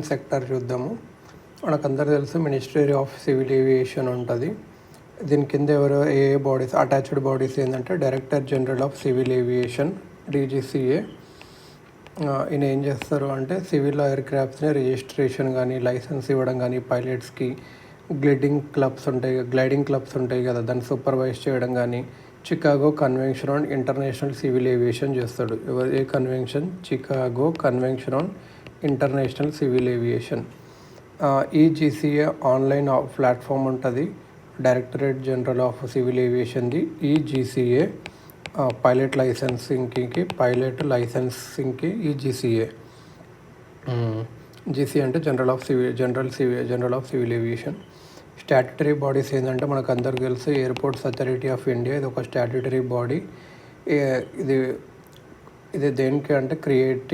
Sector చూద్దాము. మనకందరూ తెలుసు ministry of civil aviation ఉంటుంది. దీని కింద ఏ బాడీస్ అటాచ్డ్ బాడీస్ ఏంటంటే director general of civil aviation DGCA. ఈయన ఏం చేస్తారు అంటే సివిల్ ఎయిర్ క్రాఫ్ట్స్ని రిజిస్ట్రేషన్ కానీ లైసెన్స్ ఇవ్వడం కానీ పైలట్స్కి గ్లైడింగ్ క్లబ్స్ ఉంటాయి కదా, దాన్ని సూపర్వైజ్ చేయడం కానీ Chicago convention on international civil aviation చేస్తాడు. ఏ కన్వెన్షన్? Chicago convention on international civil aviation. EGCA online platform ఉంటుంది, డైరెక్టరేట్ జనరల్ ఆఫ్ సివిల్ ఏవియేషన్ది. EGCA పైలట్ లైసెన్సింగ్కి EGCA. GCA అంటే general of civil aviation. Statutory bodies ఏంటంటే మనకు అందరికీ తెలుసు ఎయిర్పోర్ట్స్ అథారిటీ ఆఫ్ ఇండియా. ఇది ఒక స్టాట్యుటరీ బాడీ. ఇది దేనికి అంటే క్రియేట్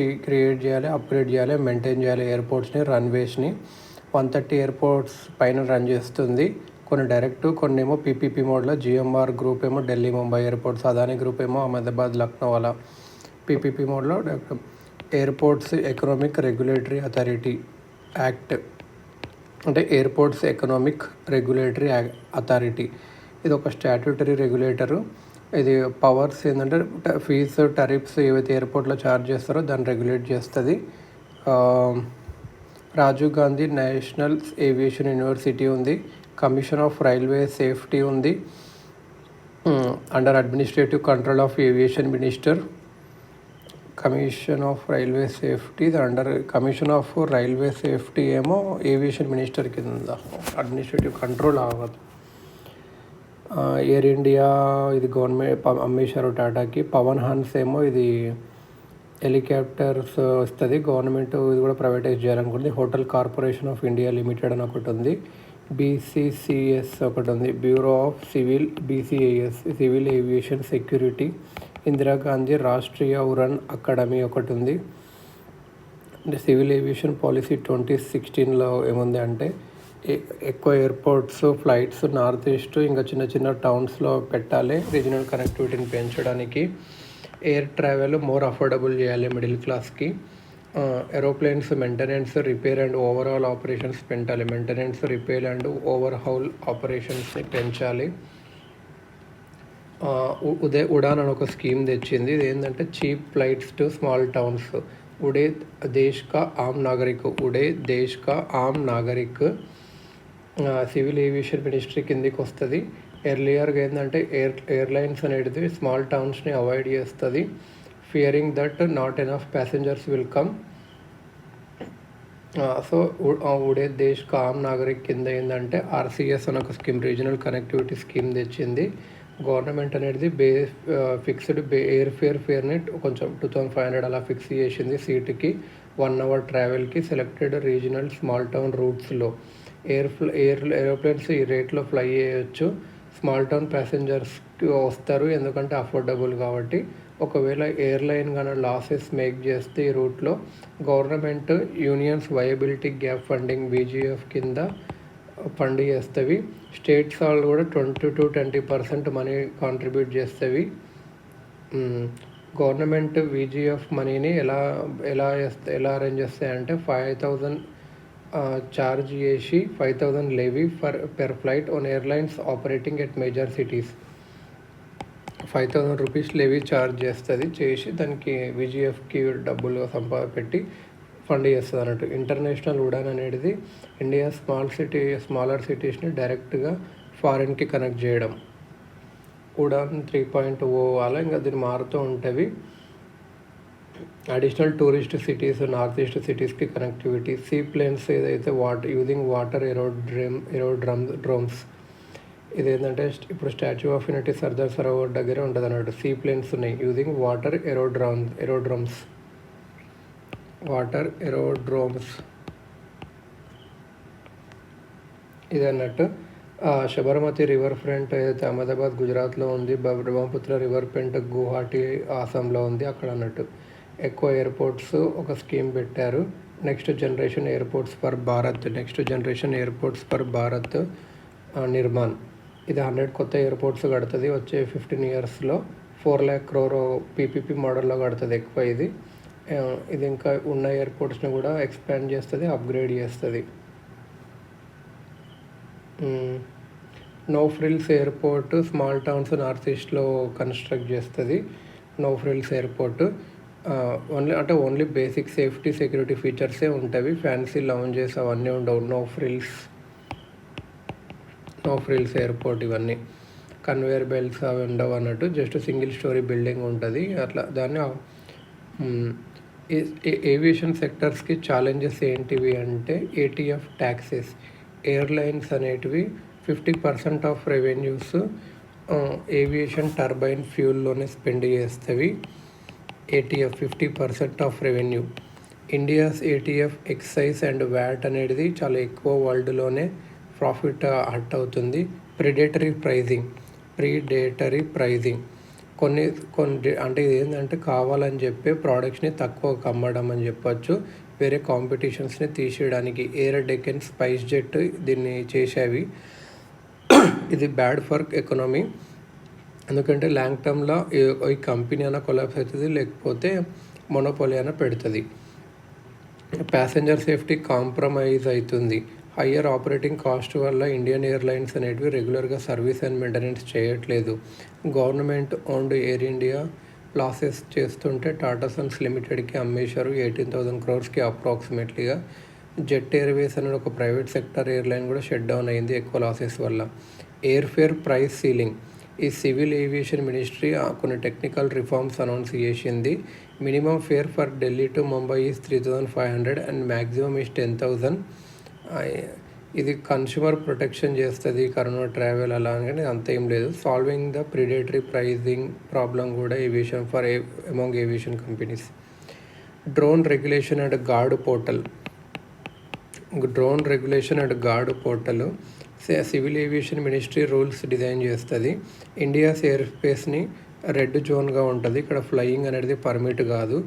చేయాలి, అప్గ్రేడ్ చేయాలి, మెయింటైన్ చేయాలి ఎయిర్పోర్ట్స్ని, రన్వేస్ని. 130 ఎయిర్పోర్ట్స్ పైన రన్ చేస్తుంది. కొన్ని డైరెక్ట్, కొన్ని ఏమో PPP మోడ్లో. GMR గ్రూప్ ఏమో ఢిల్లీ ముంబై ఎయిర్పోర్ట్స్, అదాని గ్రూప్ ఏమో అహ్మదాబాద్ లక్నో అలా PPP మోడ్లో. Airports economic regulatory authority act అంటే ఎయిర్పోర్ట్స్ ఎకనామిక్ రెగ్యులేటరీ అథారిటీ. ఇది ఒక స్టాట్యుటరీ రెగ్యులేటరు. ఇది పవర్స్ ఏంటంటే ఫీజు టారిఫ్స్ ఏవైతే ఎయిర్పోర్ట్లో ఛార్జ్ చేస్తారో దాన్ని రెగ్యులేట్ చేస్తుంది. Rajiv Gandhi national aviation university ఉంది. కమిషన్ ఆఫ్ రైల్వే సేఫ్టీ ఉంది. Under administrative control of aviation minister. Commission of railway safety ఏమో ఏవియేషన్ మినిస్టర్ కింద, అడ్మినిస్ట్రేటివ్ కంట్రోల్ అవ్వదు. ఎయిర్ ఇండియా ఇది గవర్నమెంట్ అమ్మేశారు టాటాకి. పవన్ హన్స్ ఏమో ఇది హెలికాప్టర్స్ వస్తుంది, గవర్నమెంట్ ఇది కూడా ప్రైవేటైజ్ చేయాలనుకుంటుంది. Hotel corporation of India limited అని ఒకటి ఉంది. BCCS ఒకటి ఉంది, bureau of BCAS civil aviation security. Indira Gandhi Rashtriya Uran academy ఒకటి ఉంది. అంటే సివిల్ ఏవియేషన్ పాలసీ 2016లో ఏముంది అంటే ఎక్కువ ఎయిర్పోర్ట్స్ ఫ్లైట్స్ నార్త్ ఈస్ట్ ఇంకా చిన్న చిన్న టౌన్స్లో పెట్టాలి, రీజనల్ కనెక్టివిటీని పెంచడానికి. ఎయిర్ ట్రావెల్ మోర్ అఫోర్డబుల్ చేయాలి మిడిల్ క్లాస్కి. Aeroplanes maintenance, repair and overall operations పెంచాలి. మెయింటెనెన్స్, రిపేర్ అండ్ ఓవర్హౌల్ ఆపరేషన్స్ని పెంచాలి. ఉడాన్ అని ఒక స్కీమ్ తెచ్చింది. ఇది ఏంటంటే cheap flights to small towns. Ude Desh ka Aam Nagrik civil aviation ministry కిందికి వస్తుంది. ఎర్లియర్గా ఏంటంటే ఎయిర్లైన్స్ అనేది స్మాల్ టౌన్స్ని అవాయిడ్ చేస్తుంది. Fearing that not enough passengers will come. So Ude Desh ka Aam Nagrik కింద ఏంటంటే RCS అని ఒక స్కీమ్, రీజనల్ కనెక్టివిటీ స్కీమ్ తెచ్చింది. గవర్నమెంట్ అనేది ఫిక్స్డ్ ఎయిర్ ఫేర్ని కొంచెం 2500 అలా ఫిక్స్ చేసింది సీటుకి. 1 hour ట్రావెల్కి సెలెక్టెడ్ రీజనల్ స్మాల్ టౌన్ రూట్స్లో. ఏరోప్లేన్స్ ఈ రేట్లో ఫ్లై చేయొచ్చు. స్మాల్ టౌన్ ప్యాసింజర్స్కి వస్తారు ఎందుకంటే అఫోర్డబుల్ కాబట్టి. ఒకవేళ ఎయిర్లైన్ కానీ లాసెస్ మేక్ చేస్తే ఈ రూట్లో government unions viability gap funding BGF కింద ఫండ్ చేస్తవి. స్టేట్స్ వాళ్ళు కూడా 20 to 20% మనీ కాంట్రిబ్యూట్ చేస్తవి. గవర్నమెంట్ VGF మనీని ఎలా అరేంజ్ చేస్తాయంటే 5,000 ఛార్జ్ చేసి 5,000 levy per flight on airlines operating at major cities. 5,000 rupees levy charge చేసి దానికి VGFకి డబ్బులు పెట్టి ఫండ్ చేస్తుంది అన్నట్టు. ఇంటర్నేషనల్ ఉడాన్ అనేది ఇండియా స్మాలర్ సిటీస్ని డైరెక్ట్గా ఫారిన్కి కనెక్ట్ చేయడం. ఉడాన్ 3.0 అలా ఇంకా దీన్ని మారుతూ ఉంటుంది. Additional tourist cities, north east సిటీస్కి కనెక్టివిటీ. సీ ప్లేన్స్ ఏదైతే యూజింగ్ వాటర్ డ్రోమ్స్. ఇదేంటంటే ఇప్పుడు statue of unity Sardar Sarovar దగ్గర ఉంటుంది అన్నట్టు. సీ ప్లేన్స్ ఉన్నాయి యూజింగ్ వాటర్ ఏరోడ్రోమ్స్. ఇది అన్నట్టు. శబర్మతి రివర్ ఫ్రంట్ ఏదైతే అహ్మదాబాద్ గుజరాత్లో ఉంది, బ్రహ్మపుత్ర రివర్ ఫ్రంట్ గువాహటి ఆసాంలో ఉంది అక్కడ అన్నట్టు. ఎక్కువ ఎయిర్పోర్ట్స్ ఒక స్కీమ్ పెట్టారు. Next generation airports for Bharat Nirman. ఇది 100 కొత్త ఎయిర్పోర్ట్స్ కడుతుంది వచ్చే 15 yearsలో. 4 lakh crore PPP మోడల్లో కడుతుంది ఎక్కువ. ఇది ఇది ఇంకా ఉన్న ఎయిర్పోర్ట్స్ని కూడా ఎక్స్పాండ్ చేస్తుంది, అప్గ్రేడ్ చేస్తుంది. No frills airport small towns north ఈస్ట్లో కన్స్ట్రక్ట్ చేస్తుంది. No frills airport only basic safety security ఫీచర్సే ఉంటాయి. ఫ్యాన్సీ లౌంజెస్ అవన్నీ ఉండవు. నో ఫ్రిల్స్ ఎయిర్పోర్ట్ ఇవన్నీ కన్వేయర్ బెల్ట్స్ అవి ఉండవు అన్నట్టు. జస్ట్ సింగిల్ స్టోరీ బిల్డింగ్ ఉంటుంది అట్లా. దాన్ని ఏవియేషన్ సెక్టర్స్కి ఛాలెంజెస్ ఏంటివి అంటే ఏటీఎఫ్ ట్యాక్సెస్. ఎయిర్లైన్స్ అనేటివి 50% ఆఫ్ రెవెన్యూస్ ఏవియేషన్ టర్బైన్ ఫ్యూల్లోనే స్పెండ్ చేస్తవి. ATF 50% of revenue. India's ATF excise and VAT అనేది చాలా ఎక్కువ వరల్డ్లోనే ప్రాఫిట్ హట్ అవుతుంది. ప్రిడేటరీ ప్రైజింగ్ కొన్ని అంటే ఇది ఏంటంటే కావాలని చెప్పి ప్రోడక్ట్స్ని తక్కువ అమ్మడం అని చెప్పొచ్చు, వేరే కాంపిటీషన్స్ని తీసేయడానికి. ఎయిర్ డెక్కన్, స్పైస్ జెట్ దీన్ని చేసేవి. ఇది బ్యాడ్ ఫర్ ఎకనామీ, ఎందుకంటే లాంగ్ టర్మ్లో ఈ కంపెనీ అయినా కొలాప్స్ అవుతుంది, లేకపోతే మొనోపోలీ అయినా పెడుతుంది. ప్యాసింజర్ సేఫ్టీ కాంప్రమైజ్ అవుతుంది. హయ్యర్ ఆపరేటింగ్ కాస్ట్ వల్ల ఇండియన్ ఎయిర్లైన్స్ అనేటివి రెగ్యులర్గా సర్వీస్ అండ్ మెయింటెనెన్స్ చేయట్లేదు. Government owned air India losses చేస్తుంటే టాటా సన్స్ లిమిటెడ్కి అమ్మేశారు 18,000 crores అప్రాక్సిమేట్లీగా. జెట్ ఎయిర్వేస్ అనే ఒక ప్రైవేట్ సెక్టర్ ఎయిర్లైన్ కూడా షట్ డౌన్ అయింది ఎక్కువ లాసెస్ వల్ల. Air fare price ceiling. ఈ సివిల్ ఏవియేషన్ మినిస్ట్రీ కొన్ని టెక్నికల్ రిఫార్మ్స్ అనౌన్స్ చేసింది. Minimum fare for Delhi to Mumbai is 3,500 and maximum is 10,000. ఇది కన్స్యూమర్ ప్రొటెక్షన్ చేస్తుంది, కరోనా ట్రావెల్ అలా అని అంత ఏం లేదు. Solving the predatory pricing problem కూడా aviation for among aviation companies. Drone regulation and guard portal civil aviation ministry rules design చేస్తుంది. India's air స్పేస్ని red జోన్గా ఉంటుంది, ఇక్కడ ఫ్లయింగ్ అనేది పర్మిట్ కాదు.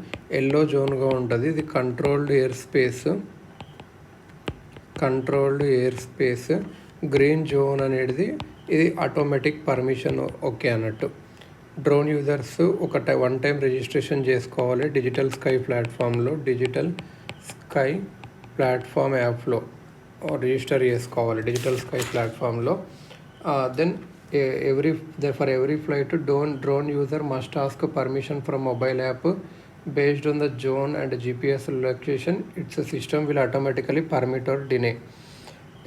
ఎల్లో జోన్గా ఉంటుంది, ఇది controlled air space. Green zone అనేది ఇది ఆటోమేటిక్ పర్మిషన్ ఓకే అన్నట్టు. Drone users one time registration చేసుకోవాలి డిజిటల్ స్కై ప్లాట్ఫామ్ యాప్లో రిజిస్టర్ చేసుకోవాలి డిజిటల్ స్కై ప్లాట్ఫామ్లో. Then for every flight drone user must ask permission from mobile app based on the zone and GPS location. Its system will automatically permit or deny.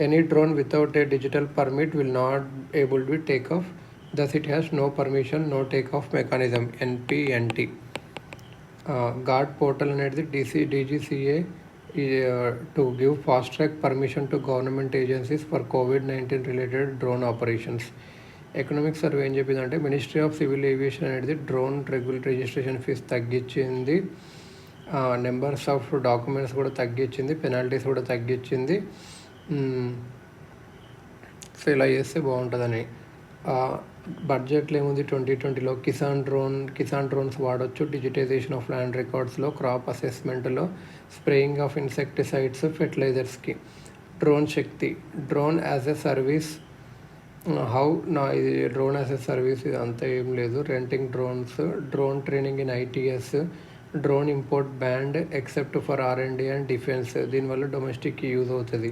Any drone without a digital permit will not able to take off. Thus it has no permission, no takeoff mechanism, NPNT. Guard portal అనేది DGCA to give fast track permission to government agencies for COVID-19 related drone operations. Economic survey ఏం చెప్పిందంటే ministry of civil aviation అనేది drone registration fee తగ్గించింది, numbers of documents కూడా తగ్గించింది, penalties కూడా తగ్గించింది. So ఇలా చేస్తే బాగుంటుందని. బడ్జెట్లో ఏముంది 2020లో కిసాన్ డ్రోన్స్ వాడచ్చు, డిజిటైజేషన్ ఆఫ్ ల్యాండ్ రికార్డ్స్లో, క్రాప్ అసెస్మెంట్లో, స్ప్రేయింగ్ ఆఫ్ ఇన్సెక్టిసైడ్స్, ఫెర్టిలైజర్స్కి. Drone as a service. ఇది డ్రోన్ యాజ్ ఎ సర్వీస్ ఇది అంతా ఏం లేదు. Renting drone training in ITS, drone import ban except for R&D and defence. దీనివల్ల డొమెస్టిక్కి యూజ్ అవుతుంది.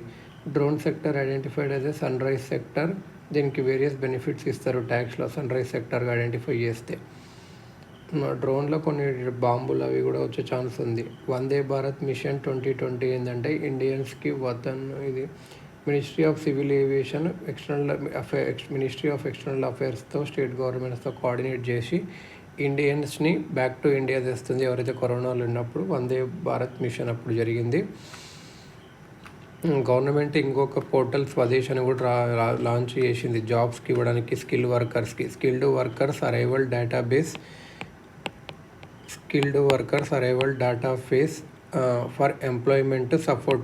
Drone sector identified as a sunrise sector. దీనికి వేరియస్ బెనిఫిట్స్ ఇస్తారు ట్యాక్స్లో సన్ రైజ్ సెక్టర్గా ఐడెంటిఫై చేస్తే. డ్రోన్లో కొన్ని బాంబులు అవి కూడా వచ్చే ఛాన్స్ ఉంది. వందే భారత్ మిషన్ 2020 ఏంటంటే ఇండియన్స్కి ఇది ministry of civil aviation ministry of external అఫైర్స్తో స్టేట్ గవర్నమెంట్స్తో కోఆర్డినేట్ చేసి ఇండియన్స్ని బ్యాక్ టు ఇండియా తెస్తుంది. ఎవరైతే కరోనాలో ఉన్నప్పుడు వందే భారత్ మిషన్ అప్పుడు జరిగింది. గవర్నమెంట్ ఇంకొక పోర్టల్ స్వదేశ్ అని కూడా లాంచ్ చేసింది జాబ్స్కి ఇవ్వడానికి, skilled workers arrival database for employment support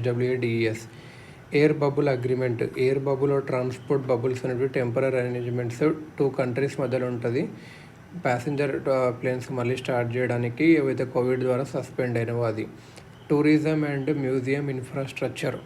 SWADES. Air bubble agreement. Air bubble transport bubbles అనేవి టెంపరీ అరేంజ్మెంట్స్ 2 countries మధ్యలో ఉంటుంది. ప్యాసింజర్ ప్లేన్స్ మళ్ళీ స్టార్ట్ చేయడానికి ఏవైతే కోవిడ్ ద్వారా సస్పెండ్ అయినవో అది. Tourism and museum infrastructure.